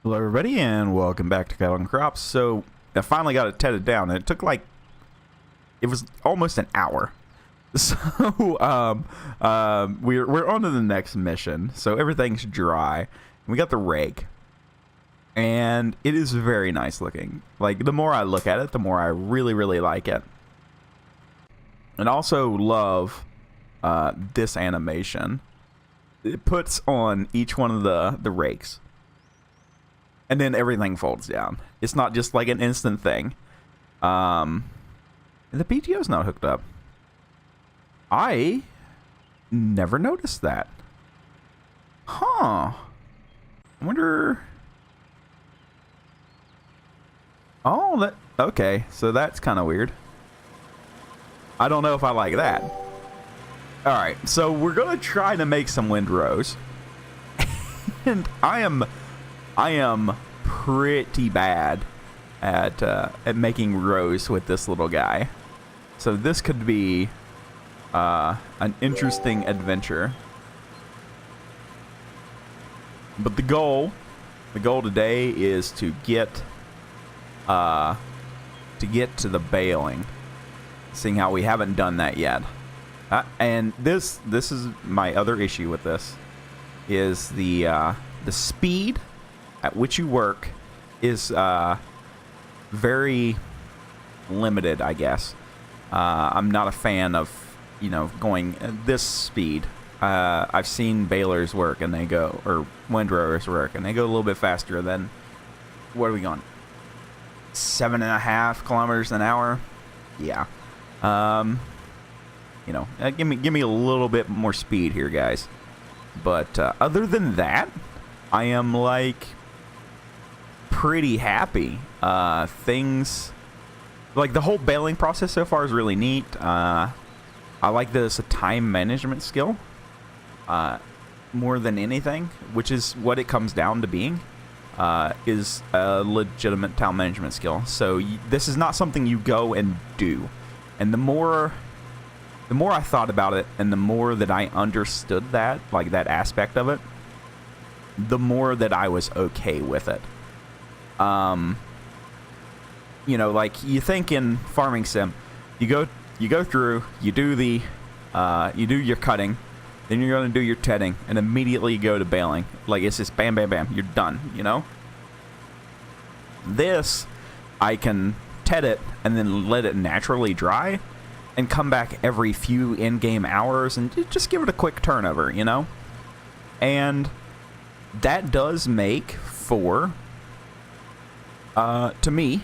Hello everybody and welcome back to Cattle and Crops. So I finally got it tedded down and it took it was almost an hour. So we're on to the next mission. So everything's dry. We got the rake. And it is very nice looking. Like the more I look at it, the more I really like it. And also love this animation. It puts on each one of the rakes. And then everything folds down. It's not just like an instant thing. The PTO's not hooked up. I never noticed that. Huh. I wonder... Oh, okay. So that's kind of weird. I don't know if I like that. Alright, so we're going to try to make some windrows. And I am pretty bad at making rows with this little guy. So this could be an interesting adventure. But the goal today is to get to the baling. Seeing how we haven't done that yet. And this is my other issue with this is the speed at which you work is very limited, I guess. I'm not a fan of, going this speed. I've seen balers work and they go, or windrowers work, and they go a little bit faster than, what are we going? 7.5 kilometers an hour? Yeah. Give me a little bit more speed here, guys. But other than that, I am pretty happy. Things like the whole baling process so far is really neat. I like that it's a time management skill more than anything, which is what it comes down to being, is a legitimate time management skill. So this is not something you go and do. And the more I thought about it and the more that I understood that, like that aspect of it, the more that I was okay with it. Like you think in farming sim, you go through, you do your cutting, then you're going to do your tedding, and immediately you go to baling. Like it's just bam, bam, bam, you're done, This, I can ted it and then let it naturally dry and come back every few in-game hours and just give it a quick turnover, And that does make for, to me,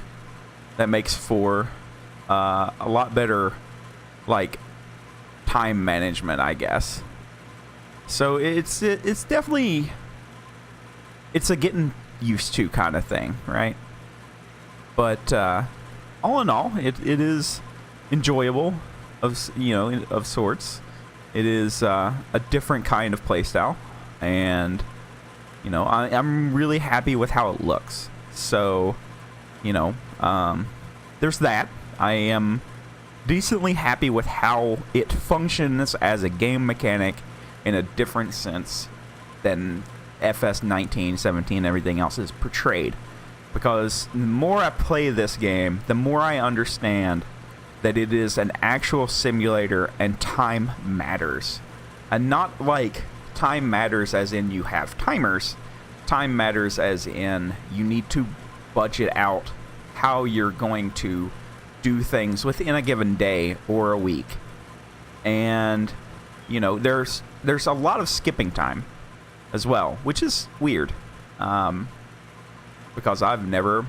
that makes for a lot better, time management, I guess. So it's definitely, it's a getting used to kind of thing, right? But all in all, it is enjoyable of sorts. It is a different kind of playstyle, and I'm really happy with how it looks. So there's that. I am decently happy with how it functions as a game mechanic in a different sense than FS 19, 17, everything else is portrayed. Because the more I play this game, the more I understand that it is an actual simulator and time matters. And not like time matters as in you have timers. Time matters as in you need to budget out how you're going to do things within a given day or a week. And, there's a lot of skipping time as well, which is weird. Because I've never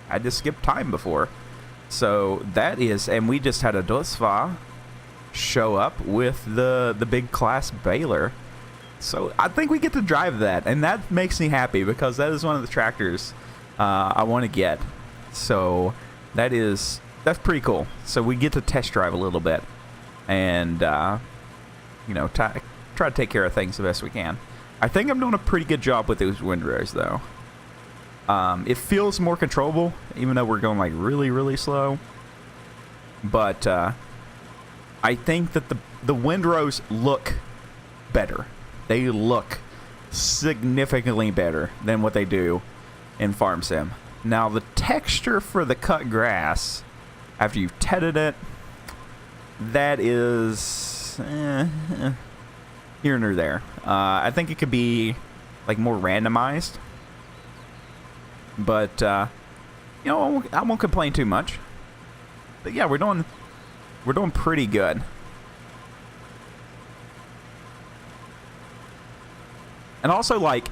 had to skip time before. So that is, and we just had a Dosva show up with the big class baler. So I think we get to drive that, and that makes me happy because that is one of the tractors I want to get. So that's pretty cool. So we get to test drive a little bit, and try to take care of things the best we can. I think I'm doing a pretty good job with those windrows, though. It feels more controllable, even though we're going really slow. But I think that the windrows look better. They look significantly better than what they do in Farm Sim. Now, the texture for the cut grass, after you've tedded it, that is here and there. I think it could be like more randomized, but you know, I won't complain too much. But yeah, we're doing pretty good. And also, like,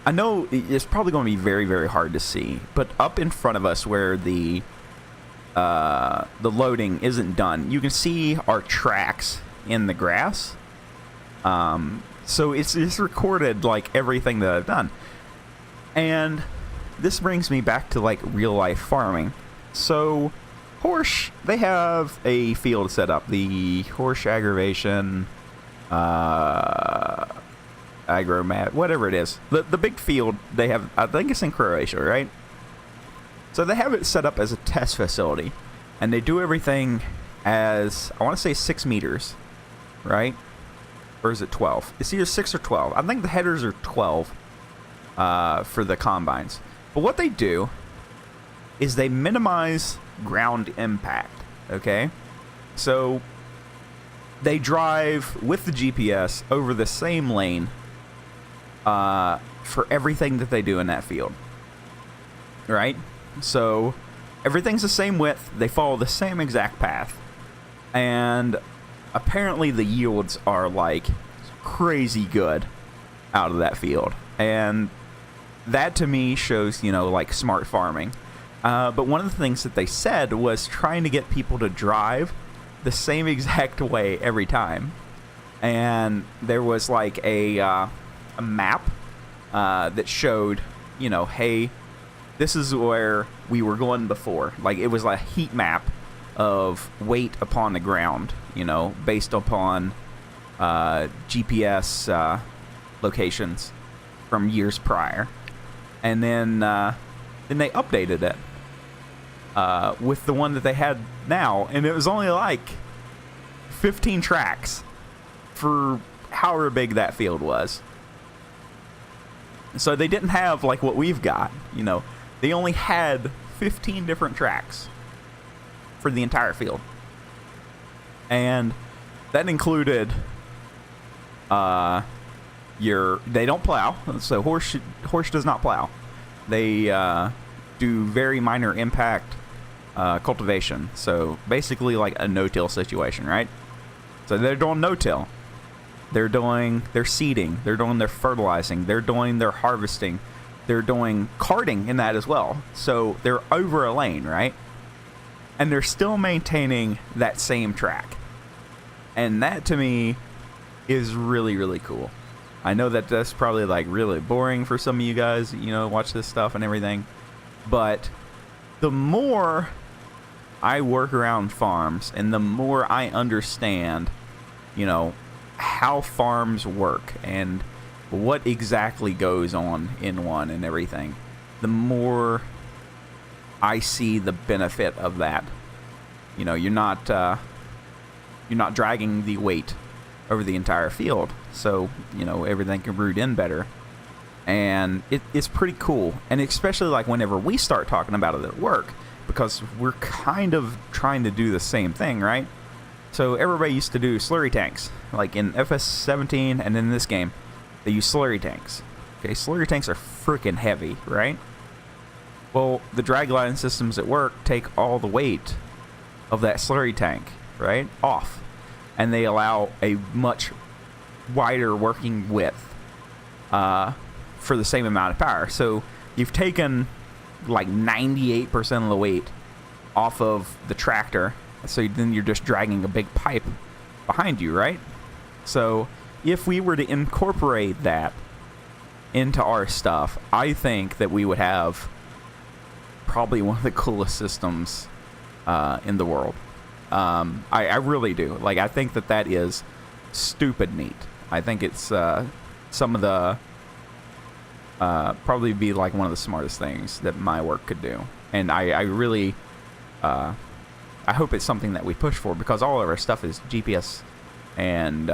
I know it's probably going to be very, very hard to see, but up in front of us where the loading isn't done, you can see our tracks in the grass. So it's recorded, like, everything that I've done. And this brings me back to, like, real-life farming. So, Horsch, they have a field set up. The Horsch Aggravation, Agromat, whatever it is. The big field they have, I think it's in Croatia, right? So they have it set up as a test facility. And they do everything as, I want to say 6 meters, right? Or is it 12? It's either 6 or 12. I think the headers are 12 for the combines. But what they do is they minimize ground impact, okay? So they drive with the GPS over the same lane for everything that they do in that field, right? So everything's the same width. They follow the same exact path. And apparently the yields are, like, crazy good out of that field. And that, to me, shows, you know, like, smart farming. But one of the things that they said was trying to get people to drive the same exact way every time. And there was, like, a map that showed, you know, hey, this is where we were going before. Like, it was like a heat map of weight upon the ground, you know, based upon GPS locations from years prior. And then they updated it with the one that they had now, and it was only like 15 tracks for however big that field was. So they didn't have like what we've got, you know. They only had 15 different tracks for the entire field. And that included they don't plow, so Horsch does not plow. They do very minor impact cultivation, so basically like a no-till situation, right? So they're doing no-till. They're doing their seeding. They're doing their fertilizing. They're doing their harvesting. They're doing carting in that as well. So they're over a lane, right? And they're still maintaining that same track. And that, to me, is really, really cool. I know that that's probably, like, really boring for some of you guys, you know, watch this stuff and everything. But the more I work around farms and the more I understand, you know, how farms work and what exactly goes on in one and everything, the more I see the benefit of that. You know, you're not dragging the weight over the entire field, so, you know, everything can root in better. And it's pretty cool, and especially like whenever we start talking about it at work, because we're kind of trying to do the same thing, right? So everybody used to do slurry tanks, like in FS17 and in this game, they use slurry tanks. Okay, slurry tanks are freaking heavy, right? Well, the dragline systems at work take all the weight of that slurry tank, right, off. And they allow a much wider working width for the same amount of power. So you've taken like 98% of the weight off of the tractor, so then you're just dragging a big pipe behind you, right? So if we were to incorporate that into our stuff, I think that we would have probably one of the coolest systems in the world. I really do. Like, I think that is stupid neat. I think it's some of the probably be like one of the smartest things that my work could do. And I really I hope it's something that we push for, because all of our stuff is GPS and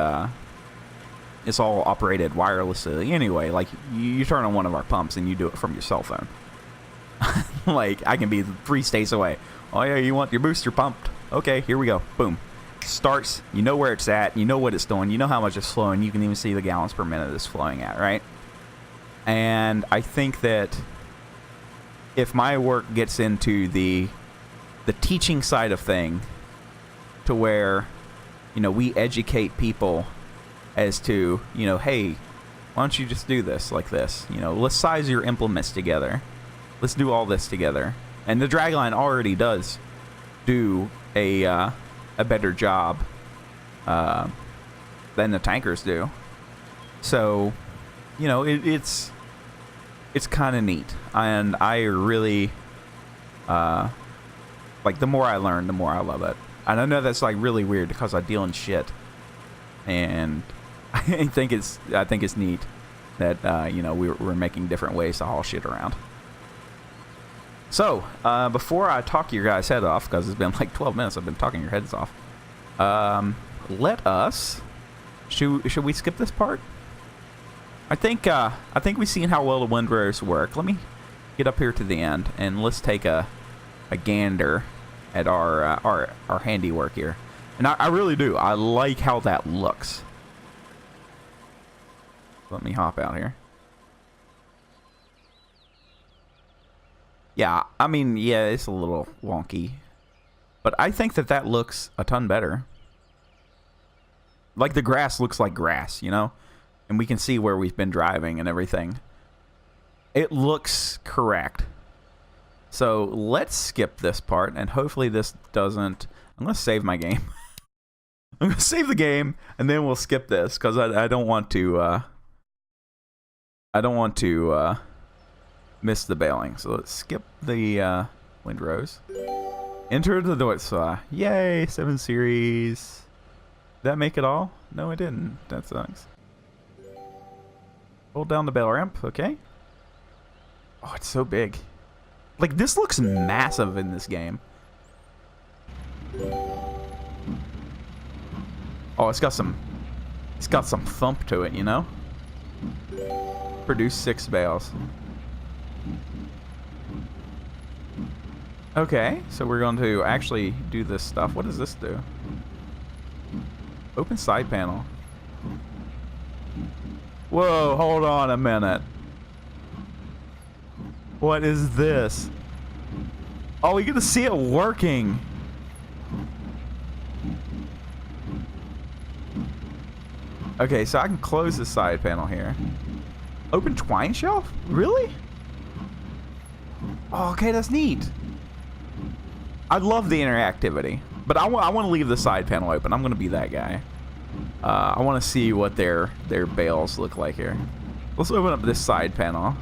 it's all operated wirelessly anyway. Like, you turn on one of our pumps and you do it from your cell phone. Like, I can be 3 states away. Oh yeah, you want your booster pumped? Okay, here we go. Boom. Starts. You know where it's at. You know what it's doing. You know how much it's flowing. You can even see the gallons per minute it's flowing at, right? And I think that if my work gets into the teaching side of thing, to where, you know, we educate people as to, you know, hey, why don't you just do this like this? You know, let's size your implements together. Let's do all this together. And the dragline already does do a better job than the tankers do. So, you know, it's kind of neat. And I really, like, the more I learn, the more I love it. And I know that's, like, really weird because I deal in shit. And I think it's neat that, you know, we're making different ways to haul shit around. So, before I talk your guys' head off, because it's been like 12 minutes I've been talking your heads off, let us... Should we skip this part? I think we've seen how well the windrows work. Let me get up here to the end, and let's take a gander at our handiwork here. And I really do. I like how that looks. Let me hop out here. Yeah, I mean, yeah, it's a little wonky. But I think that looks a ton better. Like, the grass looks like grass, you know? And we can see where we've been driving and everything. It looks correct. So, let's skip this part, and hopefully this doesn't... I'm going to save my game. I'm going to save the game, and then we'll skip this, because I don't want to... I don't want to... miss the bailing. So let's skip the windrows. Enter the north side. Yay, 7 series. Did that make it all? No, it didn't. That sucks. Hold down the bail ramp. Okay. Oh, it's so big. Like, this looks massive in this game. Oh, it's got some thump to it, you know? Produce 6 bales. Okay, so we're going to actually do this stuff. What does this do? Open side panel. Whoa, hold on a minute. What is this? Oh, we get to see it working. Okay, so I can close the side panel here. Open twine shelf? Really? Oh, okay, that's neat. I love the interactivity, but I want to leave the side panel open. I'm going to be that guy. I want to see what their bales look like here. Let's open up this side panel.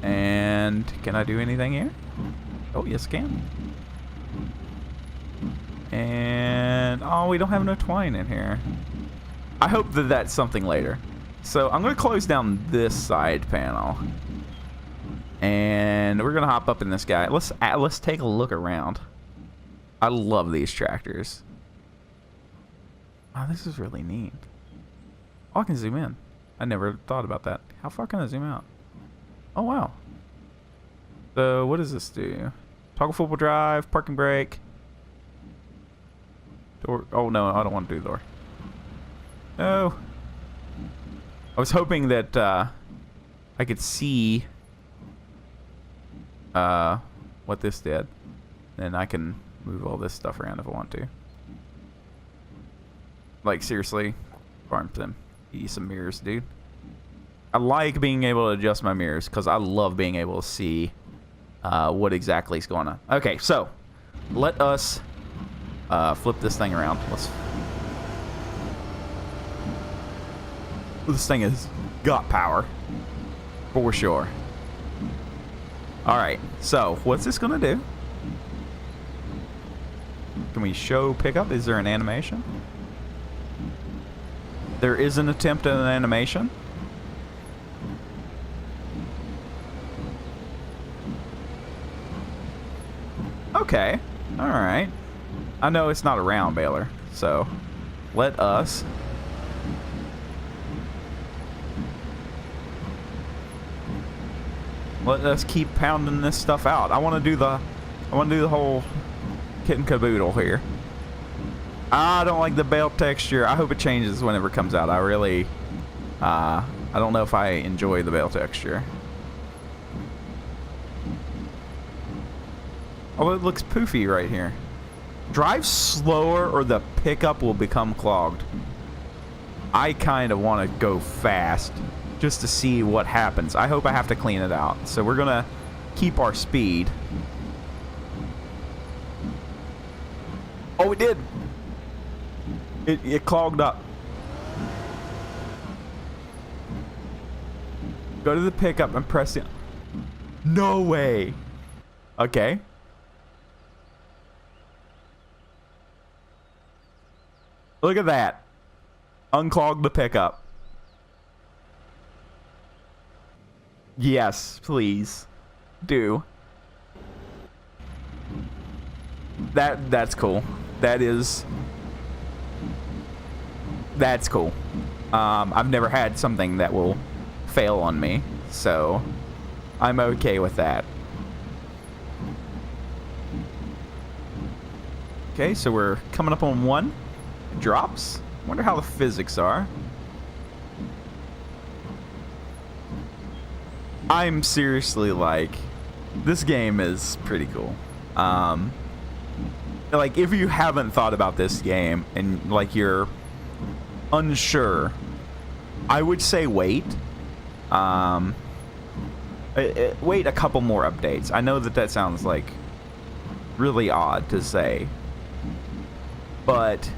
And can I do anything here? Oh, yes, I can. And oh, we don't have no twine in here. I hope that that's something later. So I'm going to close down this side panel. And we're gonna hop up in this guy. Let's take a look around. I love these tractors. Oh, this is really neat. Oh, I can zoom in. I never thought about that. How far can I zoom out? Oh wow. So what does this do? Toggle football drive, parking brake. Door. Oh no, I don't want to do the door. No. I was hoping that I could see what this did. Then I can move all this stuff around if I want to. Like, seriously, farm them. Eat some mirrors, dude. I like being able to adjust my mirrors because I love being able to see what exactly is going on. Okay, so let us flip this thing around. This thing has got power for sure. Alright, so what's this gonna do? Can we show pickup? Is there an animation? There is an attempt at an animation. Okay, alright. I know it's not a round baler, so let us Let us keep pounding this stuff out. I want to do the whole kit and caboodle here. I don't like the bale texture. I hope it changes whenever it comes out. I really, I don't know if I enjoy the bale texture. Oh, it looks poofy right here. Drive slower or the pickup will become clogged. I kind of want to go fast just to see what happens. I hope I have to clean it out. So we're going to keep our speed. Oh, it did. It clogged up. Go to the pickup and press it. No way. Okay. Look at that. Unclog the pickup. Yes, please. Do. That's cool. That's cool. I've never had something that will fail on me, so I'm okay with that. Okay, so we're coming up on one. It drops. Wonder how the physics are. I'm seriously like, this game is pretty cool. Like, if you haven't thought about this game and like you're unsure, I would say wait. Wait a couple more updates. I know that sounds like really odd to say, but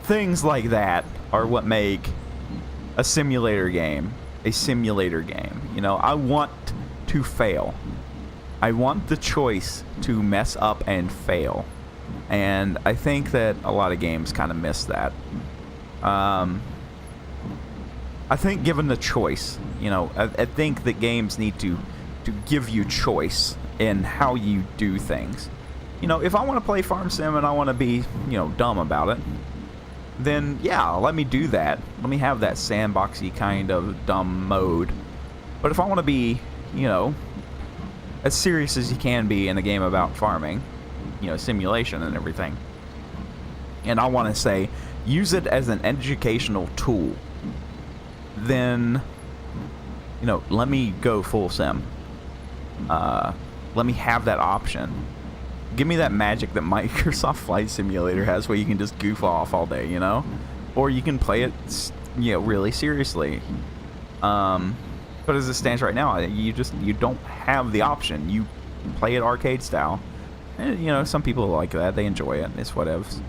things like that are what make a simulator game a simulator game. You know, I want to fail. I want the choice to mess up and fail. And I think that a lot of games kind of miss that. I think given the choice, you know, I think that games need to give you choice in how you do things. You know, if I want to play Farm Sim and I want to be, you know, dumb about it, then yeah, let me do that. Let me have that sandboxy kind of dumb mode. But if I want to be, you know, as serious as you can be in a game about farming, you know, simulation and everything, and I want to say use it as an educational tool, then, you know, let me go full sim. Let me have that option. Give me that magic that Microsoft Flight Simulator has, where you can just goof off all day, you know, or you can play it, you know, really seriously. But as it stands right now, you don't have the option. You play it arcade style, and you know, some people like that. They enjoy it. It's whatevs.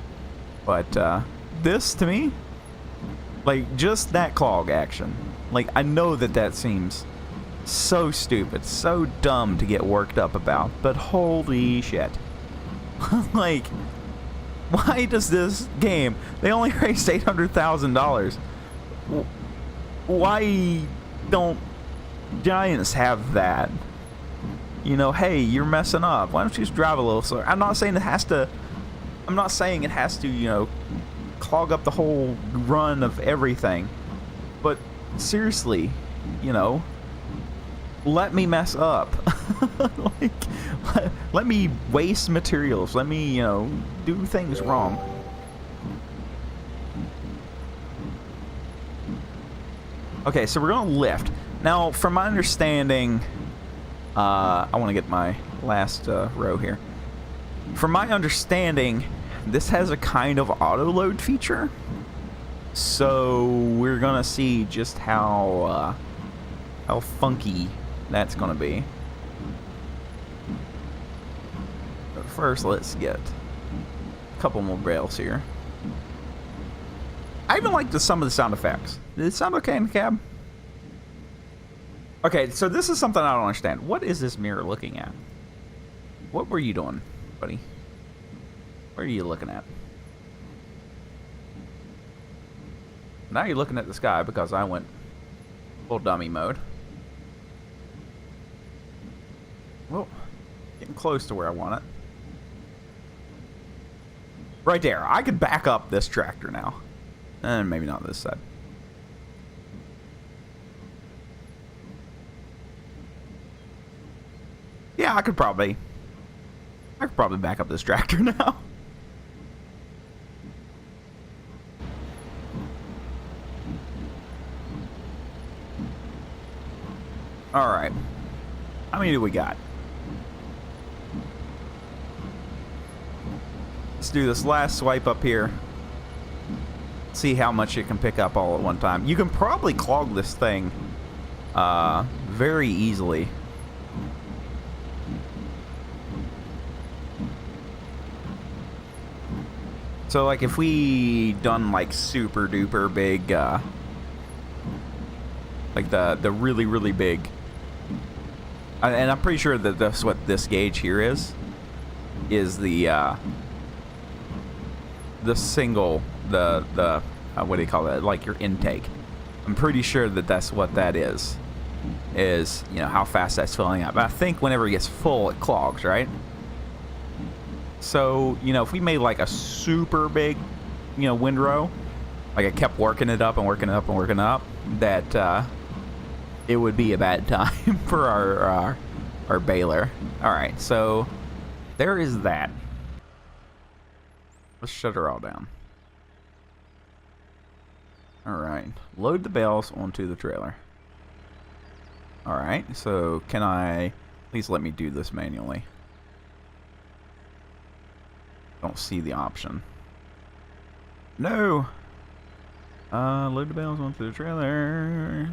But this, to me, like, just that clog action, like, I know that seems so stupid, so dumb to get worked up about, but holy shit. Like, why does this game, they only raised $800,000. Why don't Giants have that? You know, hey, you're messing up. Why don't you just drive a little slower? I'm not saying it has to, you know, clog up the whole run of everything. But seriously, you know, let me mess up. Like, let me waste materials. Let me, you know, do things wrong. Okay, so we're gonna lift. Now, from my understanding, I want to get my last row here. From my understanding, this has a kind of auto load feature. So we're gonna see just how funky that's gonna be. But first, let's get a couple more rails here. I even like some of the sound effects. Did it sound okay in the cab? Okay, so this is something I don't understand. What is this mirror looking at? What were you doing, buddy? What are you looking at? Now you're looking at the sky because I went full dummy mode. Well, getting close to where I want it. Right there. I could back up this tractor now. And maybe not this side. Yeah, I could probably back up this tractor now. All right. How many do we got? Let's do this last swipe up here. See how much it can pick up all at one time. You can probably clog this thing very easily. So like if we done like super duper big like the really really big, and I'm pretty sure that that's what this gauge here is the single, the what do you call that, like your intake. I'm pretty sure that that's what that is, you know, how fast that's filling up. But I think whenever it gets full it clogs, right? So, you know, if we made like a super big, you know, windrow, like I kept working it up and working it up and working it up, that it would be a bad time for our baler. All right, so there is that. Let's shut her all down. All right, load the bales onto the trailer. All right, so can I please let me do this manually? Don't see the option. No. Load the bales onto the trailer.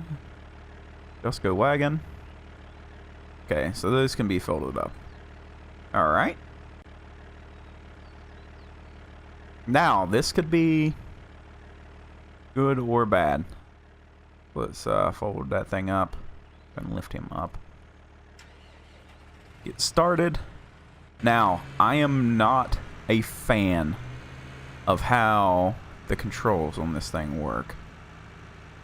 Just go wagon. Okay, so those can be folded up. All right. Now this could be good or bad. Let's fold that thing up and lift him up. Get started. Now I am not a fan of how the controls on this thing work.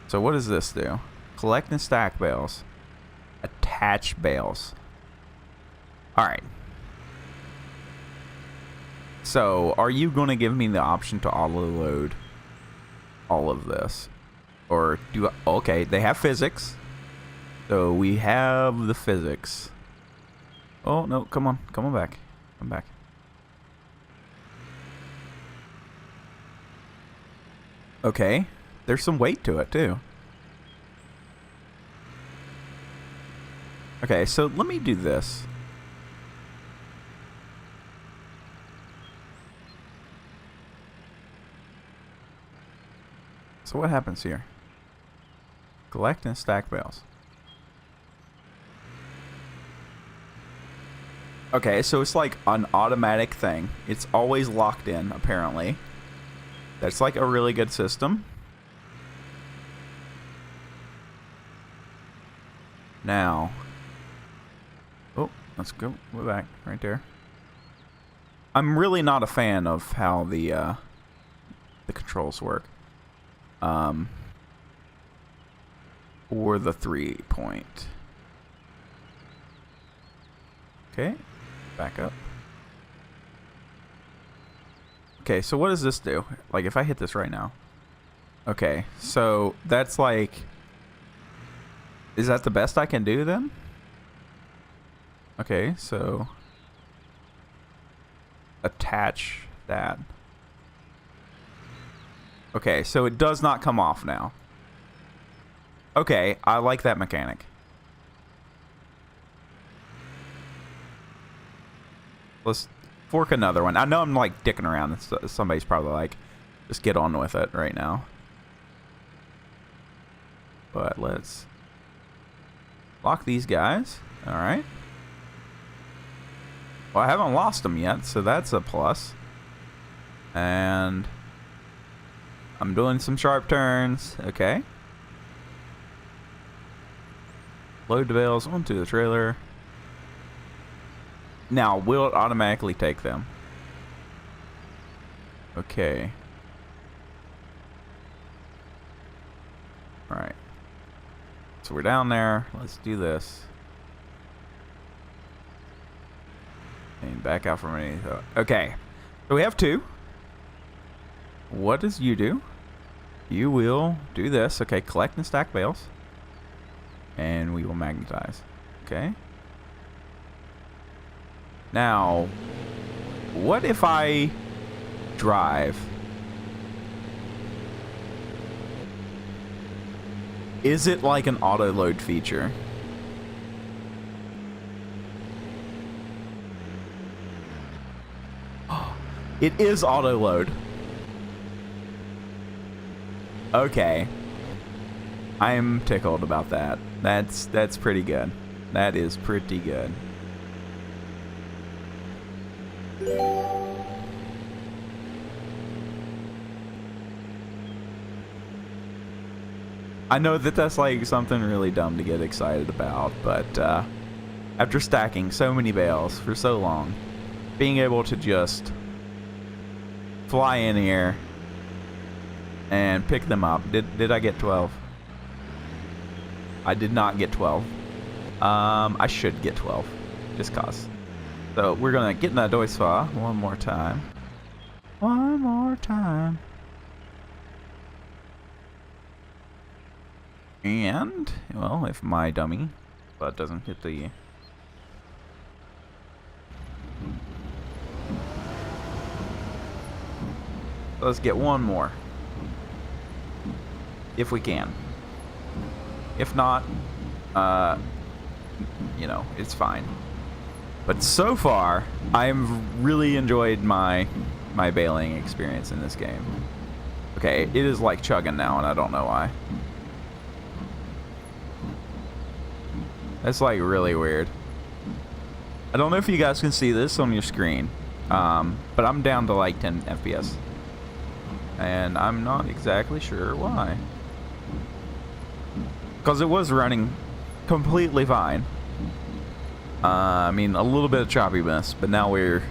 So what does this do? Collect and stack bales. Attach bales. Alright. So are you going to give me the option to auto load all of this? Or do I, okay, they have physics. So we have the physics. Oh no, come on back. Come back. Okay, there's some weight to it too. Okay, so let me do this. So what happens here? Collect and stack bales. Okay, so it's like an automatic thing. It's always locked in, apparently. That's like a really good system. Now, oh, let's go. We're back right there. I'm really not a fan of how the controls work. Or the 3-point. Okay, back up. Okay, so what does this do? Like, if I hit this right now. Okay, so that's like... Is that the best I can do then? Okay, so... Attach that. Okay, so it does not come off now. Okay, I like that mechanic. Let's fork another one. I know I'm like dicking around. Somebody's probably like, just get on with it right now. But let's lock these guys. All right. Well, I haven't lost them yet, so that's a plus. And I'm doing some sharp turns. Okay. Load the bales onto the trailer. Now, will it automatically take them? Okay. Alright. So we're down there. Let's do this. And back out from any. Okay. So we have two. What does you do? You will do this. Okay, collect and stack bales. And we will magnetize. Okay. Now, what if I drive? Is it like an auto load feature? It is auto load. Okay. I'm tickled about that. That's pretty good. That is pretty good. I know that that's like something really dumb to get excited about, but after stacking so many bales for so long, being able to just fly in here and pick them up. Did I get 12? I did not get 12. I should get 12, just cause. So we're gonna get in that Doisfa one more time. One more time. And, well, if my dummy butt doesn't hit the... Let's get one more. If we can. If not, you know, it's fine. But so far, I've really enjoyed my baling experience in this game. Okay, it is like chugging now, and I don't know why. That's like really weird. I don't know if you guys can see this on your screen, but I'm down to like 10 FPS. And I'm not exactly sure why. Because it was running completely fine. I mean, a little bit of choppiness, but now we're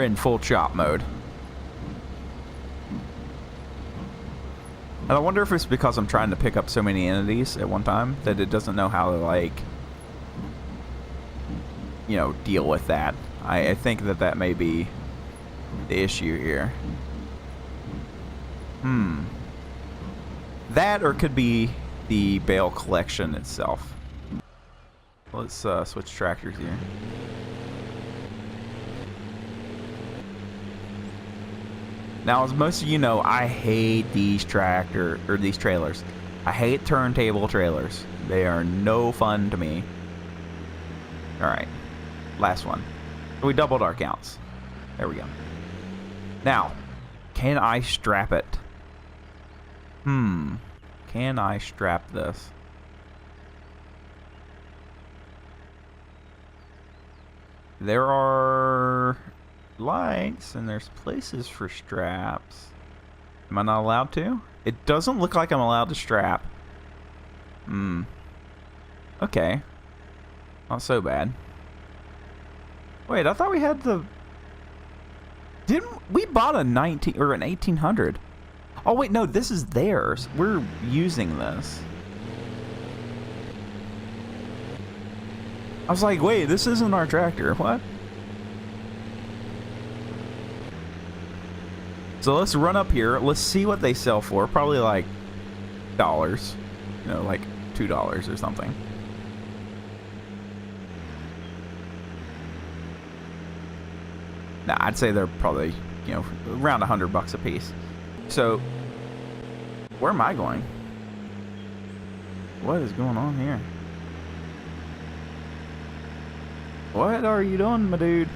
in full chop mode. And I wonder if it's because I'm trying to pick up so many entities at one time that it doesn't know how to, like, you know, deal with that. I think that may be the issue here. That, or could be the bale collection itself. Let's switch tractors here. Now, as most of you know, I hate these these trailers. I hate turntable trailers. They are no fun to me. All right, last one. We doubled our counts. There we go. Now, can I strap it? Can I strap this? There are lights and there's places for straps. Am I not allowed to? It doesn't look like I'm allowed to strap. Okay. Not so bad. Wait, I thought we had the... Didn't we bought a 19 or an 1800? Oh wait, no, this is theirs. We're using this. I was like, wait, this isn't our tractor. What? So let's run up here. Let's see what they sell for. Probably like dollars. You know, like $2 or something. Nah, I'd say they're probably, you know, around $100 a piece. So, where am I going? What is going on here? What are you doing, my dude?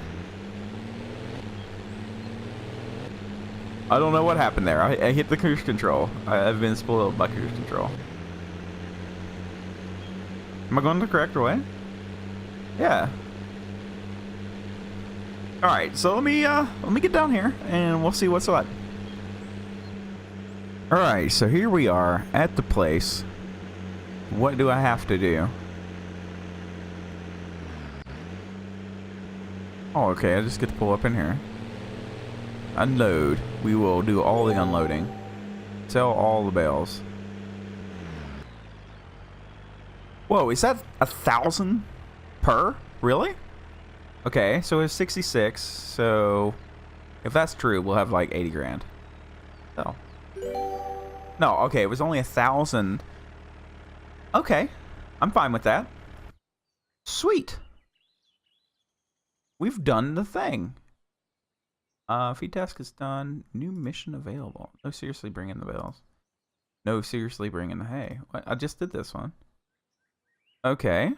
I don't know what happened there. I hit the cruise control. I've been spoiled by cruise control. Am I going the correct way? Yeah. All right, so let me get down here and we'll see what's what. All right, so here we are at the place. What do I have to do? Oh, okay, I just get to pull up in here. Unload. We will do all the unloading. Sell all the bales. Whoa, is that 1,000 per? Really? Okay, so it's 66. So if that's true, we'll have like 80 grand. So. No, okay, it was only 1,000. Okay, I'm fine with that. Sweet. we've done the thing. Feed task is done. New mission available. No, seriously, bring in the bales. No, seriously, bring in the hay. What? I just did this one. Okay.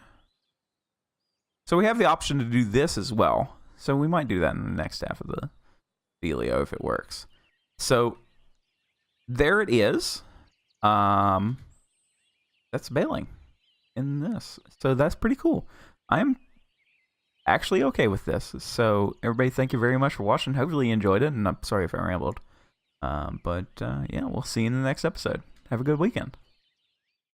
So we have the option to do this as well. So we might do that in the next half of the dealio if it works. So there it is. That's Baling in this. So that's pretty cool. I'm actually okay with this. So everybody, thank you very much for watching. Hopefully you enjoyed it, and I'm sorry if I rambled. But yeah, we'll see you in the next episode. Have a good weekend.